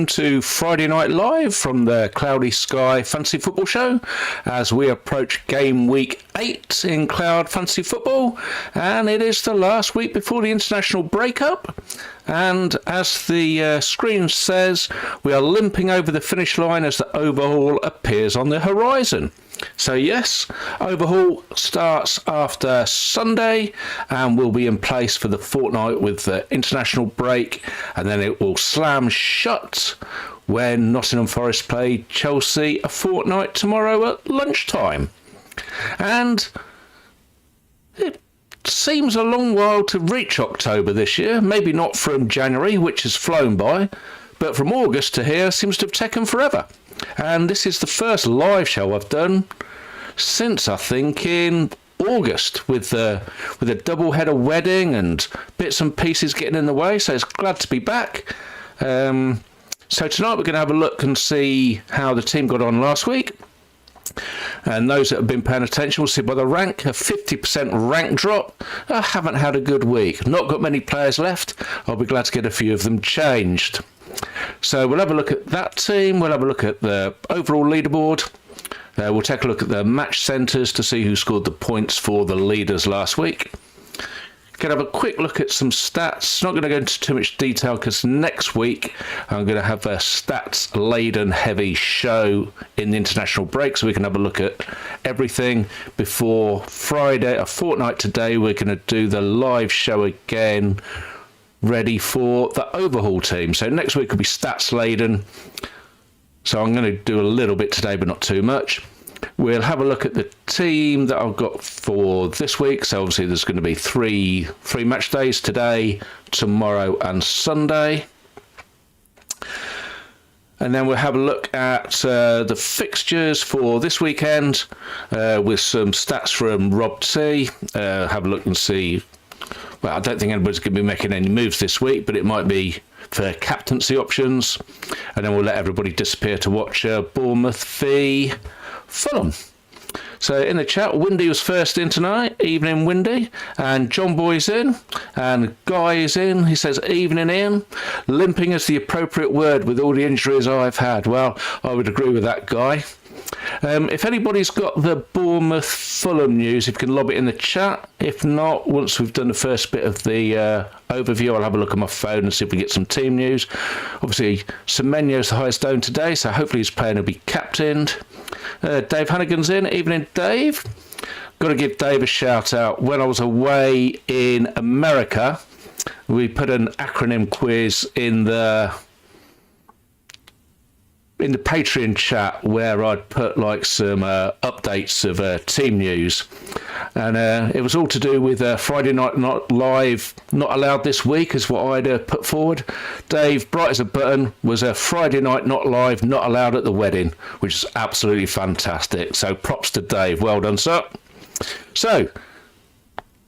To Friday Night Live from the Cloudy Sky Fantasy Football Show as we approach game week 8 in Cloud Fantasy Football, and it is the last week before the international breakup, and as the screen says, we are limping over the finish line as the overhaul appears on the horizon. So yes, overhaul starts after Sunday and will be in place for the fortnight with the international break, and then it will slam shut when Nottingham Forest play Chelsea a fortnight tomorrow at lunchtime. And it seems a long while to reach October this year, maybe not from January, which has flown by, but from August to here seems to have taken forever. And this is the first live show I've done since, I think, in August with a double-header wedding and bits and pieces getting in the way, so it's glad to be back. So tonight we're going to have a look and see how the team got on last week. And those that have been paying attention will see by the rank, a 50% rank drop. I haven't had a good week. Not got many players left. I'll be glad to get a few of them changed. So we'll have a look at that team. We'll have a look at the overall leaderboard. We'll take a look at the match centres to see who scored the points for the leaders last week. Going to have a quick look at some stats. Not going to go into too much detail because next week I'm going to have a stats-laden heavy show in the international break, so we can have a look at everything before Friday, a fortnight today. We're going to do the live show again, ready for the overhaul team. So next week will be stats-laden. So I'm going to do a little bit today, but not too much. We'll have a look at the team that I've got for this week. So obviously there's going to be three match days today, tomorrow and Sunday. And then we'll have a look at the fixtures for this weekend with some stats from Rob T. Have a look and see. Well, I don't think anybody's going to be making any moves this week, but it might be for captaincy options. And then we'll let everybody disappear to watch Bournemouth v Fulham. So in the chat, Windy was first in tonight. Evening, Windy. And John Boy's in. And Guy is in. He says, evening, Ian. Limping is the appropriate word with all the injuries I've had. Well, I would agree with that, Guy. If anybody's got the Bournemouth Fulham news, if you can lob it in the chat. If not, once we've done the first bit of the overview, I'll have a look at my phone and see if we get some team news. Obviously, Semenyo's the highest owned today, so hopefully his player will be captained. Dave Hannigan's in. Evening, Dave. Got to give Dave a shout out. When I was away in America, we put an acronym quiz in the Patreon chat where I'd put like some updates of team news, and it was all to do with Friday Night Not Live not allowed this week is what I'd put forward. Dave, bright as a button, was a Friday Night Not Live not allowed at the wedding, which is absolutely fantastic, so props to Dave. Well done, sir. So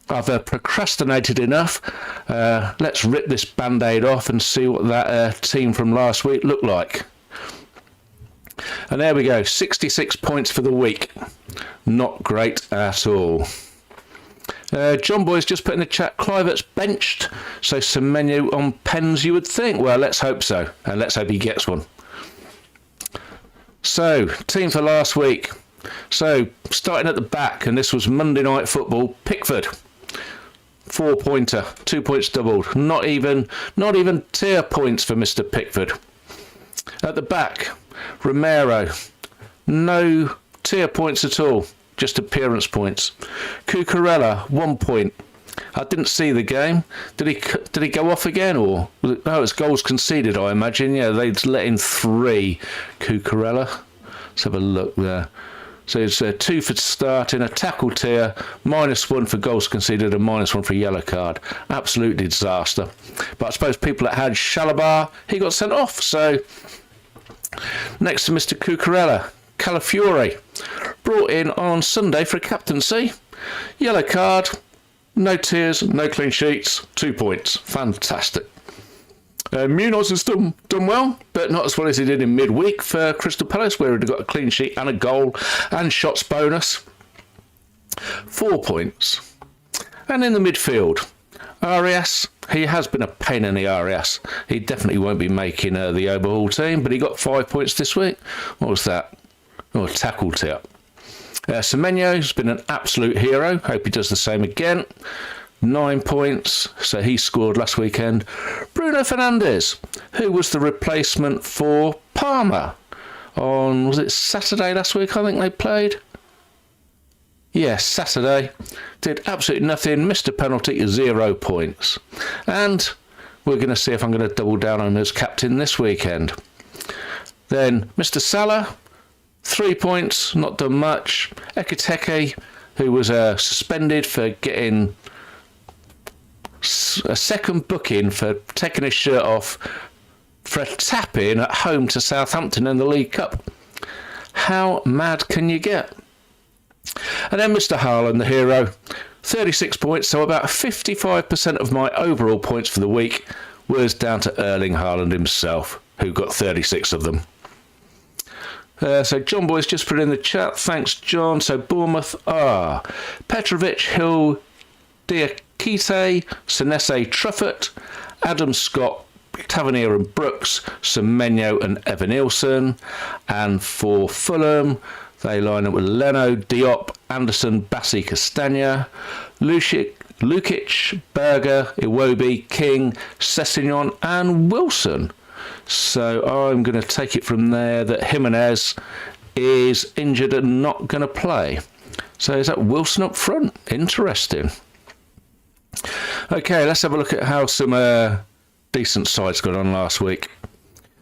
I've procrastinated enough. Let's rip this band-aid off and see what that team from last week looked like. And there we go, 66 points for the week. Not great at all. John Boy's just put in the chat, Kluivert's benched, so Semenyo on pens you would think. Well, let's hope so, and let's hope he gets one. So, team for last week. So, starting at the back, and this was Monday Night Football, Pickford. 4-pointer, 2 points doubled. Not even tier points for Mr. Pickford. At the back, Romero, no tier points at all, just appearance points. Cucurella, 1 point. I didn't see the game. Did he go off again, or was it, no? It's goals conceded, I imagine. Yeah, they'd let in 3. Cucurella. Let's have a look there. So it's 2 for starting, a tackle tier, -1 for goals conceded, and -1 for a yellow card. Absolute disaster. But I suppose people that had Shalabar, he got sent off. So next to Mr. Cucurella, Calafiore, brought in on Sunday for a captaincy. Yellow card, no tiers, no clean sheets, 2 points. Fantastic. Munoz has done well, but not as well as he did in midweek for Crystal Palace, where he'd got a clean sheet and a goal and shots bonus. 4 points. And in the midfield, Arias, he has been a pain in the Arias. He definitely won't be making the overhaul team, but he got 5 points this week. What was that? Oh, tackle tip. Semenyo's been an absolute hero. Hope he does the same again. 9 points, so he scored last weekend. Bruno Fernandes, who was the replacement for Palmer on, was it Saturday last week I think they played? Yes, Saturday. Did absolutely nothing, missed a penalty, 0 points. And we're going to see if I'm going to double down on him as captain this weekend. Then Mr. Salah, 3 points, not done much. Ekitike, who was suspended for getting a second booking for taking his shirt off for a tap-in at home to Southampton in the League Cup. How mad can you get? And then Mr. Haaland, the hero, 36 points, so about 55% of my overall points for the week was down to Erling Haaland himself, who got 36 of them. So John Boy's just put in the chat. Thanks, John. So Bournemouth are Petrovic, Hill, Diakite, Senese, Truffert, Adam Scott, Tavernier and Brooks, Semenyo and Evanilson. And for Fulham, they line up with Leno, Diop, Anderson, Bassi, Castagna, Lukic, Berger, Iwobi, King, Sessegnon and Wilson. So I'm going to take it from there that Jimenez is injured and not going to play. So is that Wilson up front? Interesting. Okay, let's have a look at how some decent sides got on last week.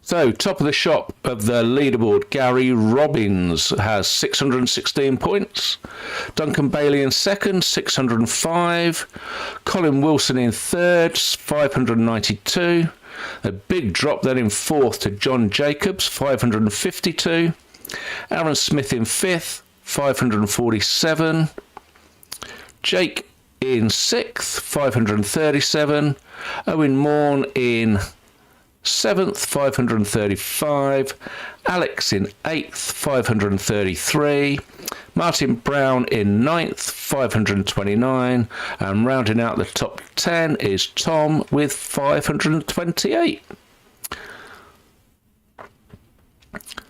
So, top of the shop of the leaderboard, Gary Robbins has 616 points. Duncan Bailey in second, 605. Colin Wilson in third, 592. A big drop then in fourth to John Jacobs, 552. Aaron Smith in fifth, 547. Jake in sixth, 537. Owen Morn in seventh, 535. Alex in eighth, 533. Martin Brown in ninth, 529. And rounding out the top 10 is Tom with 528.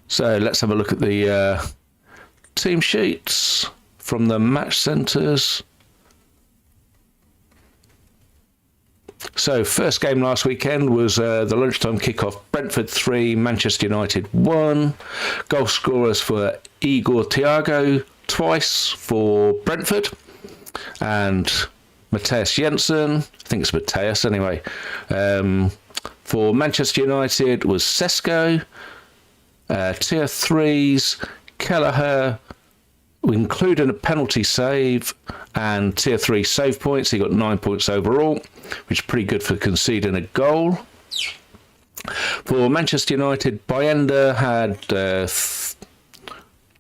So let's have a look at the team sheets from the match centres. So, first game last weekend was the lunchtime kickoff. Brentford 3, Manchester United 1. Goal scorers for Igor Thiago twice for Brentford. And Matthias Jensen, I think it's Matthias anyway. For Manchester United was Sesko. Tier 3s, Kelleher, including a penalty save and tier 3 save points. He got 9 points overall, which is pretty good for conceding a goal. For Manchester United, Bayenda had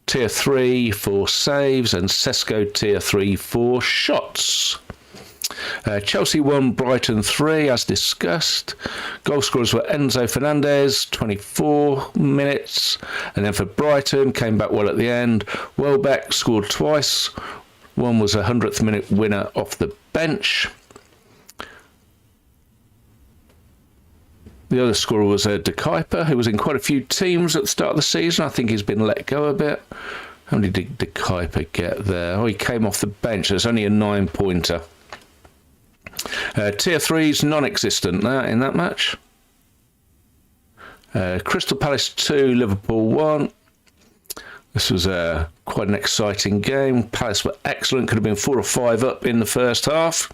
tier 3 for saves and Sesko tier 3 for shots. Chelsea 1, Brighton 3, as discussed. Goal scorers were Enzo Fernandez, 24 minutes. And then for Brighton, came back well at the end. Welbeck scored twice. One was a 100th minute winner off the bench. The other scorer was De Kuyper, who was in quite a few teams at the start of the season. I think he's been let go a bit. How many did De Kuyper get there? Oh, he came off the bench. It's only a 9-pointer. Tier 3's non-existent in that match. Crystal Palace 2, Liverpool 1. This was quite an exciting game. Palace were excellent, could have been 4 or 5 up in the first half.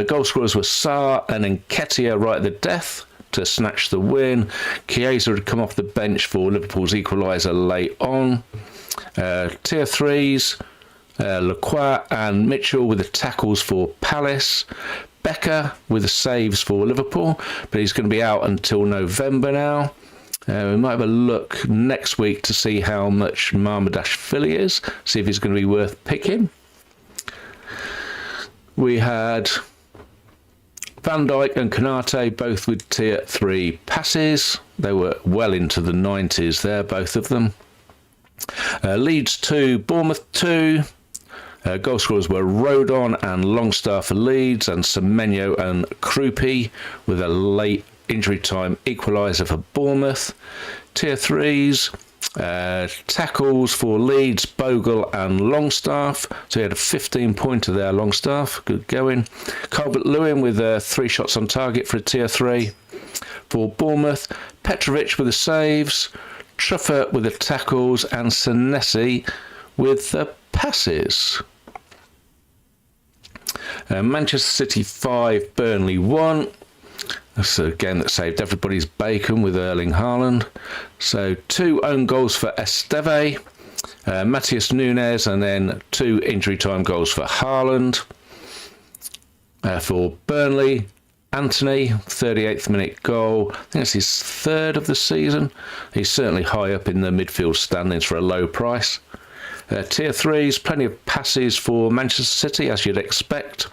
Goal scorers were Sarr and Nketiah right at the death to snatch the win. Chiesa had come off the bench for Liverpool's equaliser late on. Tier 3's Lacroix and Mitchell with the tackles for Palace. Becker with the saves for Liverpool, but he's going to be out until November now. We might have a look next week to see how much Marmadashvili is, see if he's going to be worth picking. We had Van Dijk and Konate both with tier 3 passes. They were well into the 90s there, both of them. Leeds 2, Bournemouth 2. Goal scorers were Rodon and Longstaff for Leeds, and Semenyo and Krupi with a late injury time equaliser for Bournemouth. Tier 3s, tackles for Leeds, Bogle and Longstaff. So he had a 15-pointer there, Longstaff. Good going. Calvert-Lewin with 3 shots on target for a Tier 3. For Bournemouth, Petrovic with the saves, Truffert with the tackles, and Senesi with the passes. Manchester City 5, Burnley 1. That's a game that saved everybody's bacon with Erling Haaland. So 2 own goals for Esteve, Matheus Nunes, and then 2 injury time goals for Haaland. For Burnley, Anthony, 38th minute goal. I think it's his 3rd of the season. He's certainly high up in the midfield standings for a low price. Tier 3s, plenty of passes for Manchester City, as you'd expect.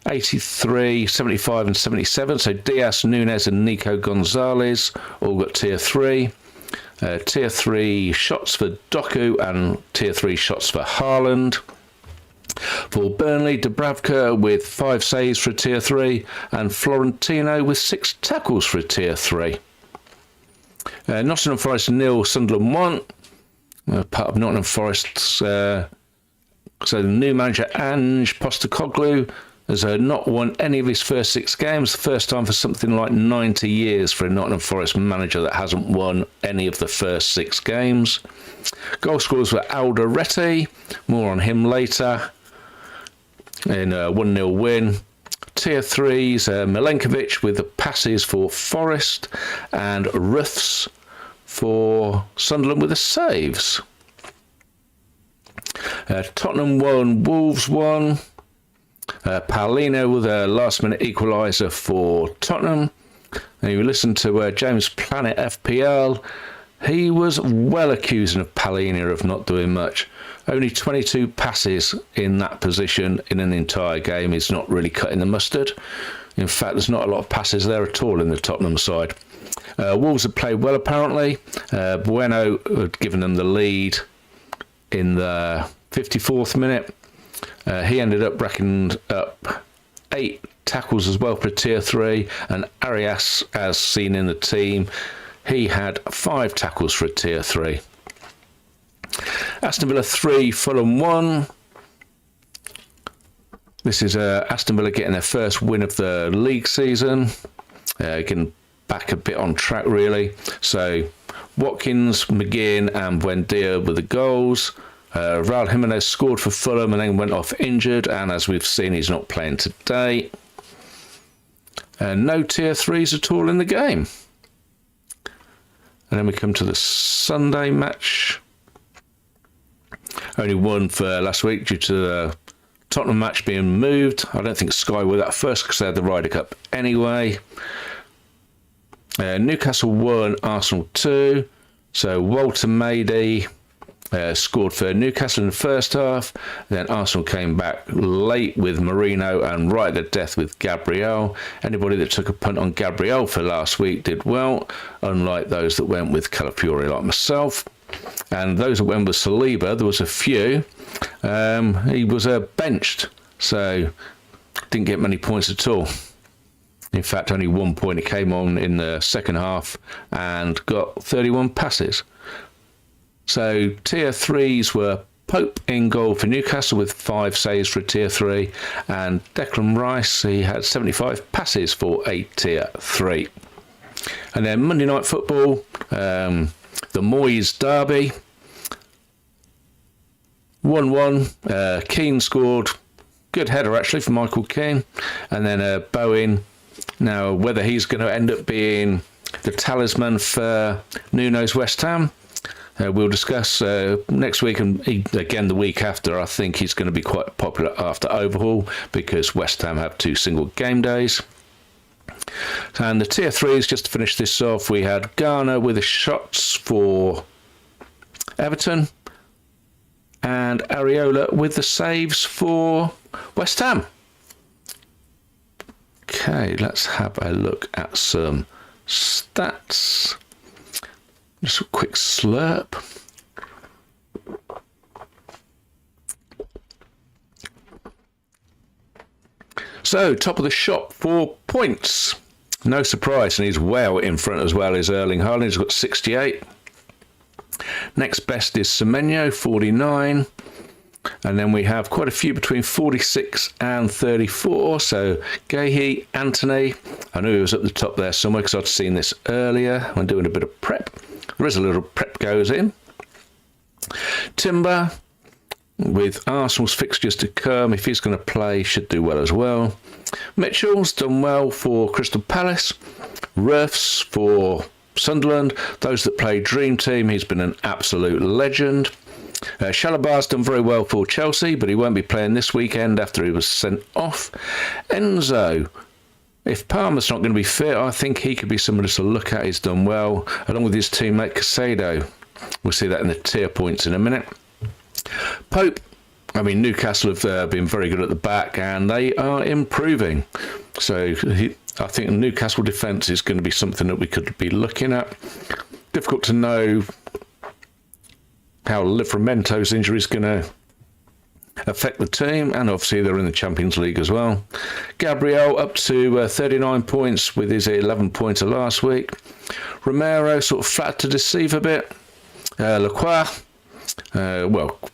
83, 75 and 77. So Diaz, Nunes and Nico Gonzalez all got Tier 3. Tier 3 shots for Doku and Tier 3 shots for Haaland. For Burnley, Dubravka with 5 saves for a Tier 3 and Florentino with 6 tackles for a Tier 3. Nottingham Forest 0, Sunderland 1. Part of Nottingham Forest's so the new manager Ange Postecoglou has not won any of his first 6 games. The first time for something like 90 years for a Nottingham Forest manager that hasn't won any of the first 6 games. Goal scorers were Alderete, more on him later, in a 1-0 win. Tier 3s, Milenkovic with the passes for Forest, and Ruths for Sunderland with the saves. Tottenham 1, Wolves 1. Paulino with a last-minute equaliser for Tottenham. And you listen to James Planet FPL. He was well accusing of Paulino of not doing much. Only 22 passes in that position in an entire game is not really cutting the mustard. In fact, there's not a lot of passes there at all in the Tottenham side. Wolves have played well, apparently. Bueno had given them the lead in the 54th minute. He ended up racking up 8 tackles as well for Tier 3, and Arias, as seen in the team, he had 5 tackles for a Tier 3. Aston Villa 3, Fulham 1. This is Aston Villa getting their first win of the league season, getting back a bit on track really. So Watkins, McGinn and Buendia with the goals. Raul Jimenez scored for Fulham and then went off injured, and as we've seen, he's not playing today. No Tier 3s at all in the game. And then we come to the Sunday match. Only one for last week due to the Tottenham match being moved. I don't think Sky were that first because they had the Ryder Cup anyway. Newcastle 1, Arsenal 2. So Walter Mady scored for Newcastle in the first half. Then Arsenal came back late with Marino and right at the death with Gabriel. Anybody that took a punt on Gabriel for last week did well, unlike those that went with Calafiori like myself. And those that went with Saliba, there was a few. He was benched, so didn't get many points at all. In fact, only 1 point. He came on in the second half and got 31 passes. So Tier 3s were Pope in goal for Newcastle with 5 saves for a Tier 3, and Declan Rice, he had 75 passes for a Tier 3. And then Monday Night Football, the Moyes derby, 1-1. Keane scored, good header actually for Michael Keane, and then Bowen. Now, whether he's going to end up being the talisman for Nuno's West Ham, we'll discuss next week, and again the week after. I think he's going to be quite popular after overhaul because West Ham have 2 single game days. And the Tier 3s, just to finish this off, we had Garner with the shots for Everton and Areola with the saves for West Ham. Okay, let's have a look at some stats. Just a quick slurp. So, top of the shop for points. No surprise, and he's well in front as well as Erling Haaland. He's got 68. Next best is Semenyo, 49. And then we have quite a few between 46 and 34. So Guéhi, Antony. I knew he was at the top there somewhere because I'd seen this earlier when doing a bit of prep. There is a little prep goes in. Timber, with Arsenal's fixtures to come, if he's going to play, should do well as well. Mitchell's done well for Crystal Palace. Ruffs for Sunderland. Those that play Dream Team, he's been an absolute legend. Shalabar's done very well for Chelsea, but he won't be playing this weekend after he was sent off. Enzo, if Palmer's not going to be fit, I think he could be somebody to look at. He's done well, along with his teammate Casado. We'll see that in the tier points in a minute. Pope, I mean, Newcastle have been very good at the back, and they are improving. So I think Newcastle defence is going to be something that we could be looking at. Difficult to know how Livramento's injury is going to affect the team, and obviously they're in the Champions League as well. Gabriel up to 39 points with his 11-pointer last week. Romero sort of flat to deceive a bit. Lacroix,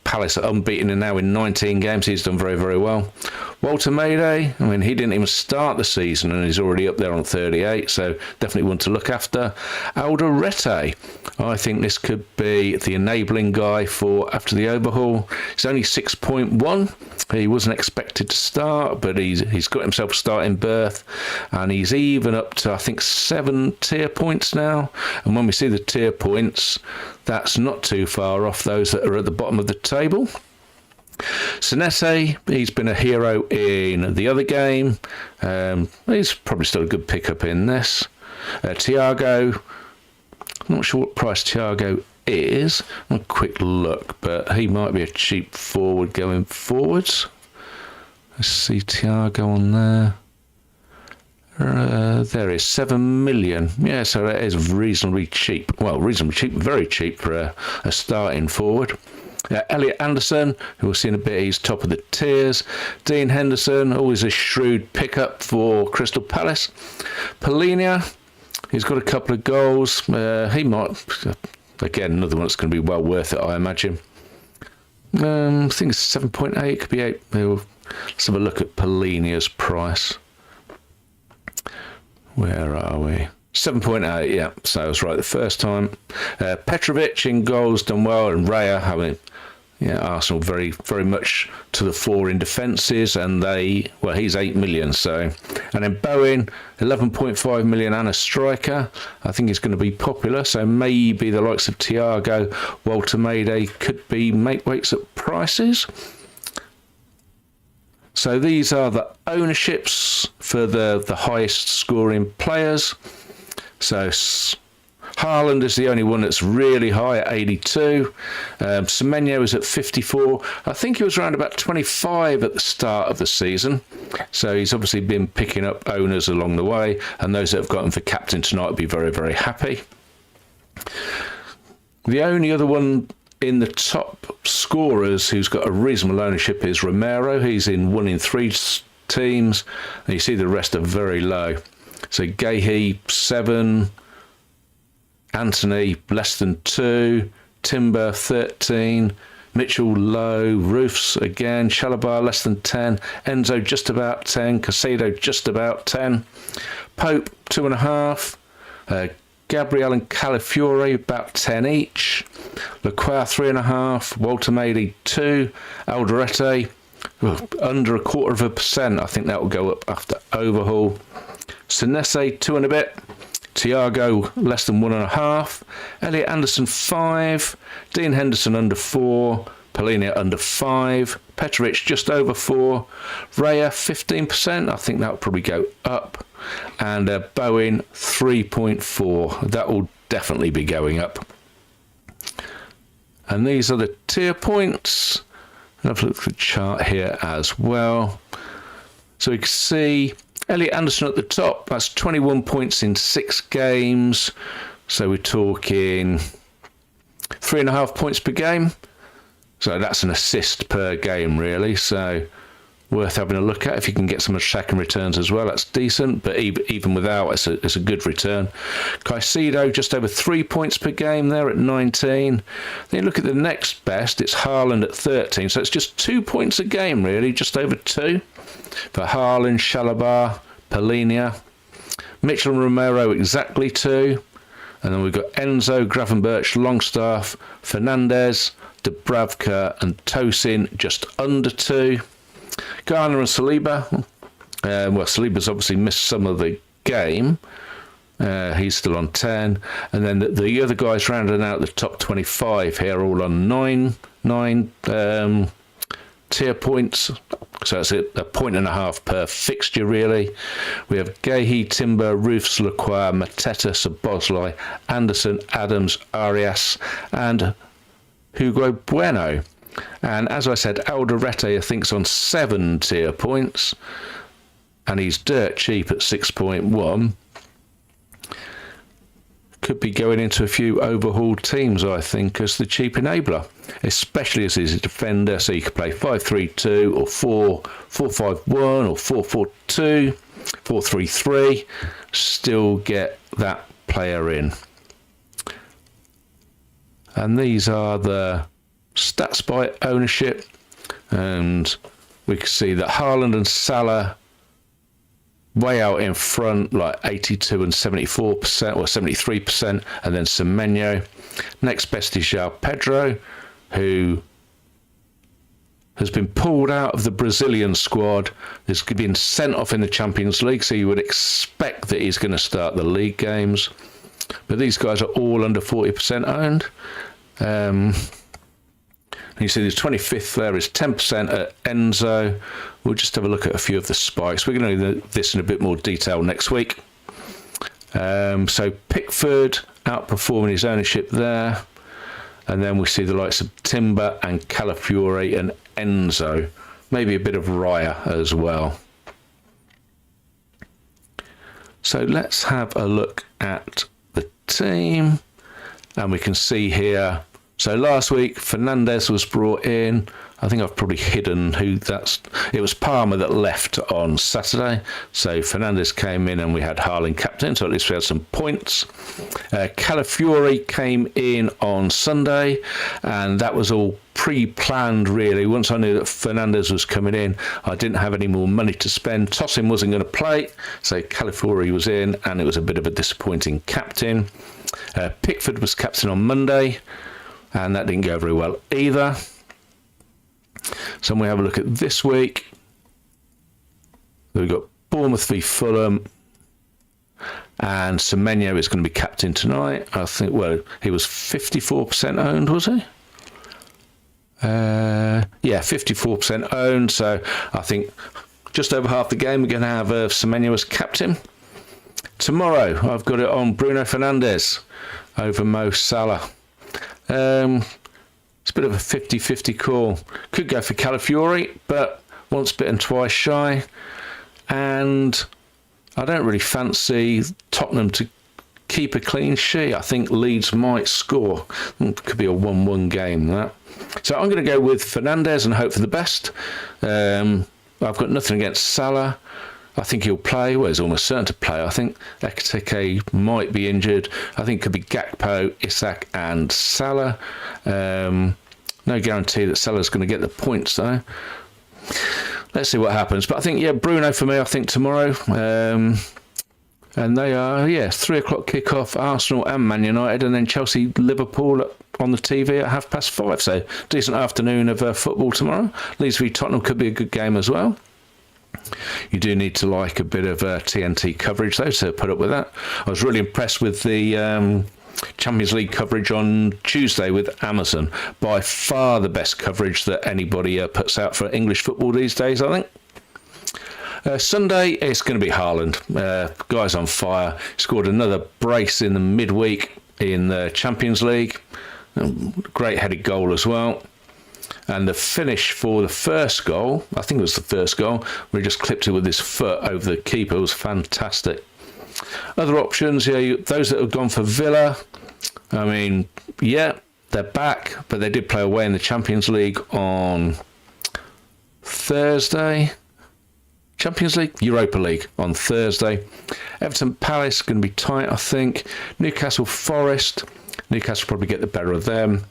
Palace are unbeaten and now in 19 games. He's done very, very well. Walter Mayday, I mean, he didn't even start the season and he's already up there on 38, so definitely one to look after. Alderete, I think this could be the enabling guy for after the overhaul. He's only 6.1. He wasn't expected to start, but he's got himself a starting berth, and he's even up to, I think, 7 tier points now. And when we see the tier points, that's not too far off those that are at the bottom of the table. Senese, he's been a hero in the other game. He's probably still a good pickup in this. Thiago, I'm not sure what price Thiago is. A quick look, but he might be a cheap forward going forwards. Let's see Thiago on there. There is 7 million. Yeah, so that is reasonably cheap. Well, reasonably cheap, very cheap for a starting forward. Elliot Anderson, who we'll see in a bit, he's top of the tiers. Dean Henderson, always a shrewd pickup for Crystal Palace. Polinia, he's got a couple of goals. He might, again, another one that's going to be well worth it, I imagine. I think it's 7.8, could be 8. Let's have a look at Polinia's price. Where are we? 7.8, yeah, so I was right the first time. Petrovic in goals, done well, and Raya, I mean, yeah, Arsenal very, very much to the fore in defences, and he's 8 million, so. And then Bowen, 11.5 million and a striker. I think he's going to be popular, so maybe the likes of Thiago, Walter Mayday could be make weights at prices. So these are the ownerships for the highest scoring players. So Haaland is the only one that's really high at 82. Semenyo is at 54. I think he was around about 25 at the start of the season. So he's obviously been picking up owners along the way. And those that have got him for captain tonight will be very, very happy. The only other one in the top scorers who's got a reasonable ownership is Romero. He's in 1 in 3 teams. And you see the rest are very low. So Guéhi, 7. Antony, less than 2. Timber, 13. Mitchell, low. Roofs, again. Shalabar, less than 10. Enzo, just about 10. Casado, just about 10. Pope, 2.5. Gabriel and Calafiore, about 10 each. Lacroix, 3.5. Walter Mayday, 2. Alderete, under 0.25%. I think that will go up after overhaul. Senese, 2 and a bit. Thiago, less than 1.5. Elliot Anderson, 5. Dean Henderson, under 4. Polinia, under 5. Petrovic, just over 4. Raya, 15%. I think that will probably go up. And Bowen, 3.4. That will definitely be going up. And these are the tier points. I've looked at the chart here as well. So you can see Elliot Anderson at the top, that's 21 points in 6 games. So we're talking 3.5 points per game. So that's an assist per game, really. So worth having a look at. If you can get some attacking returns as well, that's decent, but even without, it's a good return. Caicedo, just over 3 points per game there at 19. Then you look at the next best, it's Haaland at 13, so it's just 2 points a game really, just over 2 for Haaland, Chalobah, Palhinha. Mitchell and Romero exactly 2. And then we've got Enzo, Gravenberch, Longstaff, Fernandes, Dubravka and Tosin just under 2. Garner and Saliba. Saliba's obviously missed some of the game. He's still on 10. And then the other guys rounding out the top 25 here, all on 9 tier points. So it's a point and a half per fixture, really. We have Guehi, Timber, Roofs, Lacroix, Mateta, Szoboszlai, Anderson, Adams, Arias, and Hugo Bueno. And as I said, Alderete, I think, is on 7 tier points, and he's dirt cheap at 6.1. Could be going into a few overhauled teams, I think, as the cheap enabler, especially as he's a defender, so you could play 5-3-2 or 4-4-5-1 or 4-4-2, 4-3-3, still get that player in. And these are the stats by ownership, and we can see that Haaland and Salah way out in front, like 82 and 74% or 73%, and then Semenyo. Next best is João Pedro, who has been pulled out of the Brazilian squad. He's been sent off in the Champions League, so you would expect that he's going to start the league games. But these guys are all under 40% owned. You see the 25th there is 10% at Enzo. We'll just have a look at a few of the spikes. We're going to do this in a bit more detail next week. So Pickford outperforming his ownership there. And then we see the likes of Timber and Calafiore and Enzo. Maybe a bit of Raya as well. So let's have a look at the team. And we can see here. So last week, Fernandes was brought in. I think I've probably hidden who that's. It was Palmer that left on Saturday. So Fernandes came in and we had Haaland captain, so at least we had some points. Calafiore came in on Sunday, and that was all pre-planned, really. Once I knew that Fernandes was coming in, I didn't have any more money to spend. Tosin wasn't going to play, so Calafiore was in, and it was a bit of a disappointing captain. Pickford was captain on Monday, and that didn't go very well either. So we have a look at this week. We've got Bournemouth v Fulham, and Semenyo is going to be captain tonight. I think, well, he was 54% owned, was he? Yeah, 54% owned. So I think just over half the game we're going to have Semenyo as captain. Tomorrow I've got it on Bruno Fernandes over Mo Salah. It's a bit of a 50-50 call. Could go for Calafiore, but once bitten, twice shy. And I don't really fancy Tottenham to keep a clean sheet. I think Leeds might score. It could be a 1-1 game, that. So I'm going to go with Fernandes and hope for the best. I've got nothing against Salah. I think he'll play. Well, he's almost certain to play. I think Ekitike might be injured. I think it could be Gakpo, Isak and Salah. No guarantee that Salah's going to get the points, though. Let's see what happens. But I think, yeah, Bruno for me, I think tomorrow. And they are, 3 o'clock kickoff, Arsenal and Man United, and then Chelsea, Liverpool on the TV at 5:30. So decent afternoon of football tomorrow. Leeds v Tottenham could be a good game as well. You do need to like a bit of TNT coverage, though, to put up with that. I was really impressed with the Champions League coverage on Tuesday with Amazon. By far the best coverage that anybody puts out for English football these days, I think. Sunday, it's going to be Haaland. Guy's on fire. Scored another brace in the midweek in the Champions League. Great headed goal as well. And the finish for the first goal, I think it was the first goal, where he just clipped it with his foot over the keeper, was fantastic. Other options, those that have gone for Villa, I mean, yeah, they're back, but they did play away in the Champions League on Thursday. Champions League, Europa League on Thursday. Everton Palace going to be tight, I think. Newcastle Forest. Newcastle probably get the better of them.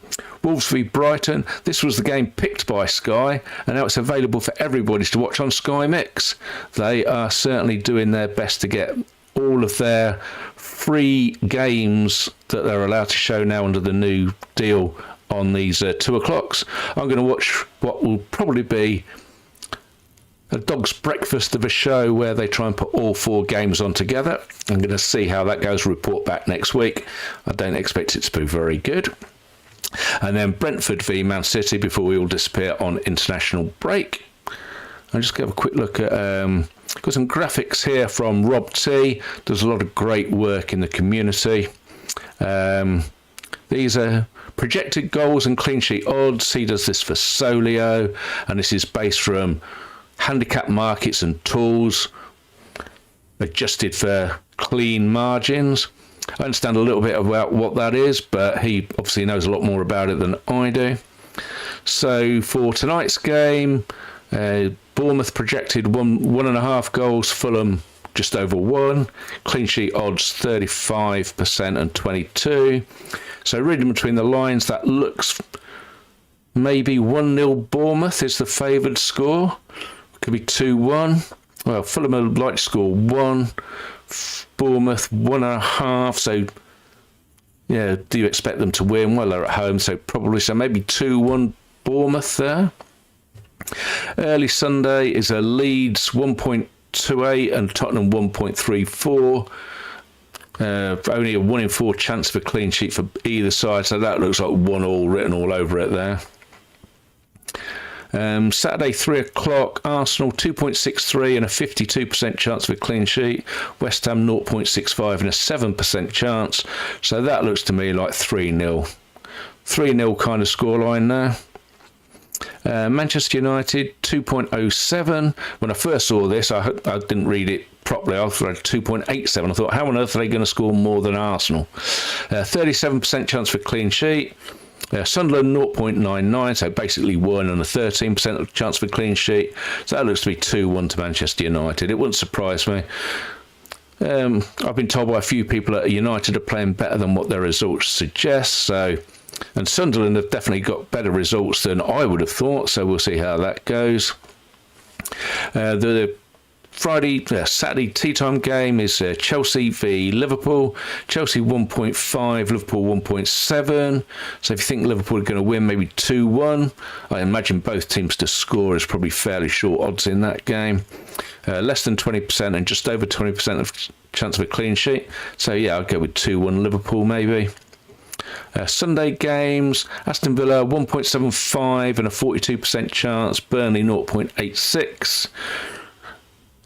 Wolves v Brighton. This was the game picked by Sky, and now it's available for everybody to watch on Sky Mix. They are certainly doing their best to get all of their free games that they're allowed to show now under the new deal on these 2 o'clocks. I'm going to watch what will probably be a dog's breakfast of a show where they try and put all 4 games on together. I'm going to see how that goes, report back next week. I don't expect it to be very good. And then Brentford v Man City before we all disappear on international break. I'll just have a quick look at got some graphics here from Rob T. Does a lot of great work in the community. These are projected goals and clean sheet odds. He does this for Solio, and this is based from handicap markets and tools, adjusted for clean margins. I understand a little bit about what that is, but he obviously knows a lot more about it than I do. So for tonight's game, Bournemouth projected 1.5 goals, Fulham just over 1. Clean sheet odds 35% and 22. So reading between the lines, that looks maybe 1-0 Bournemouth is the favoured score. Could be 2-1. Well, Fulham would like to score 1. Bournemouth 1.5. So, yeah, do you expect them to win? Well, they're at home, so probably. So maybe 2-1 Bournemouth there. Early Sunday is a Leeds 1.28 and Tottenham 1.34. Only a 1 in 4 chance for clean sheet for either side, so that looks like 1-1 written all over it there. Saturday 3 o'clock, Arsenal 2.63 and a 52% chance for a clean sheet. West Ham 0.65 and a 7% chance. So that looks to me like 3-0. 3-0 kind of scoreline there. Manchester United 2.07. When I first saw this, I didn't read it properly. I thought 2.87. I thought, how on earth are they going to score more than Arsenal? 37% chance for clean sheet. Sunderland 0.99, so basically 1 and a 13% chance for clean sheet. So that looks to be 2-1 to Manchester United. It wouldn't surprise me. I've been told by a few people that United are playing better than what their results suggest. So, and Sunderland have definitely got better results than I would have thought. So we'll see how that goes. The Saturday tea time game is Chelsea v Liverpool. Chelsea 1.5, Liverpool 1.7. So if you think Liverpool are going to win, maybe 2-1. I imagine both teams to score is probably fairly short odds in that game. Less than 20% and just over 20% of chance of a clean sheet. So yeah, I'll go with 2-1 Liverpool maybe. Sunday games, Aston Villa 1.75 and a 42% chance. Burnley 0.86.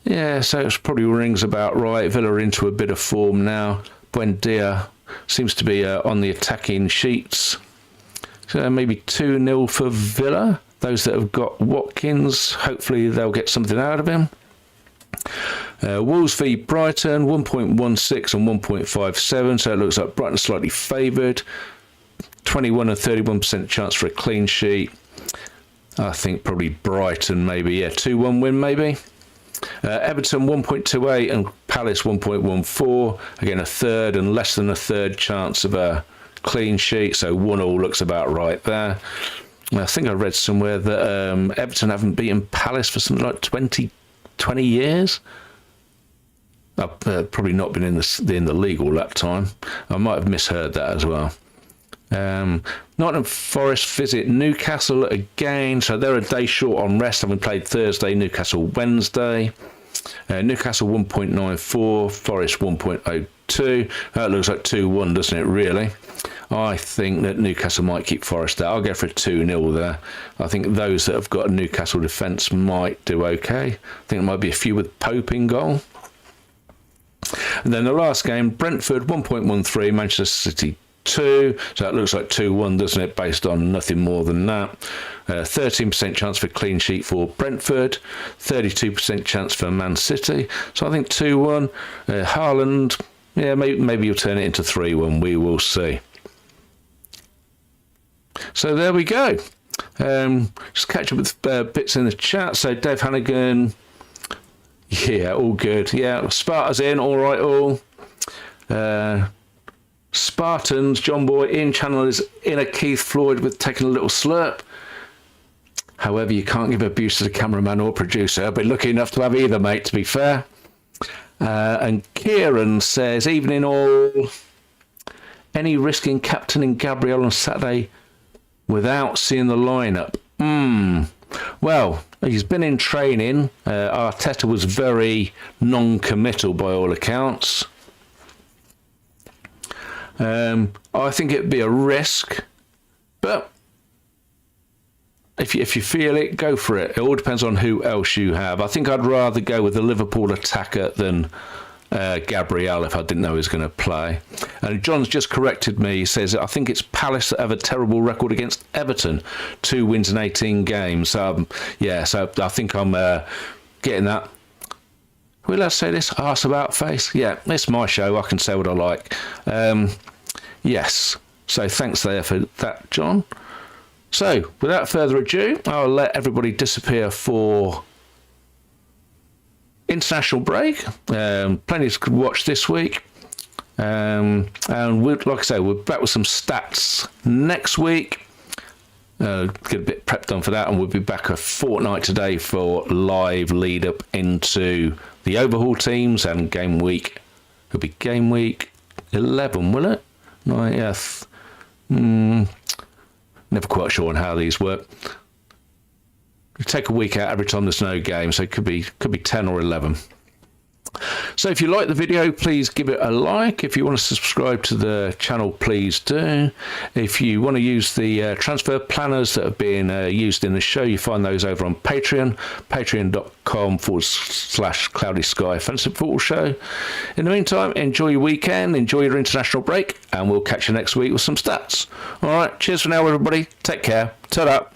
Yeah, so it probably rings about right. Villa are into a bit of form now. Buendia seems to be on the attacking sheets. So maybe 2-0 for Villa. Those that have got Watkins, hopefully they'll get something out of him. Wolves v Brighton, 1.16 and 1.57. So it looks like Brighton slightly favoured. 21 and 31% chance for a clean sheet. I think probably Brighton maybe, 2-1 win maybe. Everton 1.28 and Palace 1.14. Again, a third and less than a third chance of a clean sheet. So 1-1 looks about right there. I think I read somewhere that Everton haven't beaten Palace for something like 20 years. I've probably not been in the league all that time. I might have misheard that as well. Nottingham Forest visit Newcastle again, so they're a day short on rest, having played Thursday, Newcastle Wednesday. Newcastle 1.94, Forest 1.02. That looks like 2-1, doesn't it, really? I think that Newcastle might keep Forest out. I'll go for a 2-0 there. I think those that have got a Newcastle defence might do okay. I think there might be a few with Pope in goal. And then the last game, Brentford 1.13, Manchester City 2, so that looks like 2-1, doesn't it, based on nothing more than that. 13% chance for clean sheet for Brentford, 32% chance for Man City, so I think 2-1. Haaland, yeah, maybe you'll turn it into 3-1, we will see. So there we go. Just catch up with bits in the chat. So Dave Hannigan Yeah, all good. Yeah, Sparta's in, all right, all. Spartans, John Boy in channel is inner Keith Floyd with taking a little slurp. However, you can't give abuse to the cameraman or producer, but lucky enough to have either, mate, to be fair. And Kieran says, evening all. Any risk in captaining Gabriel on Saturday without seeing the lineup? Well, he's been in training. Arteta was very non-committal by all accounts. I think it'd be a risk, but if you feel it, go for it. It all depends on who else you have. I think I'd rather go with the Liverpool attacker than Gabriel if I didn't know he was going to play. And John's just corrected me. He says, I think it's Palace that have a terrible record against Everton. 2 wins in 18 games. So I think I'm getting that. Will I say this? Arse about face? Yeah, it's my show. I can say what I like. Yes. So thanks there for that, John. So, without further ado, I'll let everybody disappear for international break. Plenty to watch this week. And like I say, we're back with some stats next week. Get a bit prepped on for that, and we'll be back a fortnight today for live lead up into the overhaul teams and game week. It'll be game week 11, will it? Yes. Never quite sure on how these work. You take a week out every time there's no game, so it could be 10 or 11. So if you like the video, please give it a like. If you want to subscribe to the channel, please do. If you want to use the transfer planners that have been used in the show, you find those over on Patreon, patreon.com/Cloudy Sky Fantasy Football Show. In the meantime, enjoy your weekend, enjoy your international break, and we'll catch you next week with some stats. All right, cheers for now, everybody. Take care. Ta-da.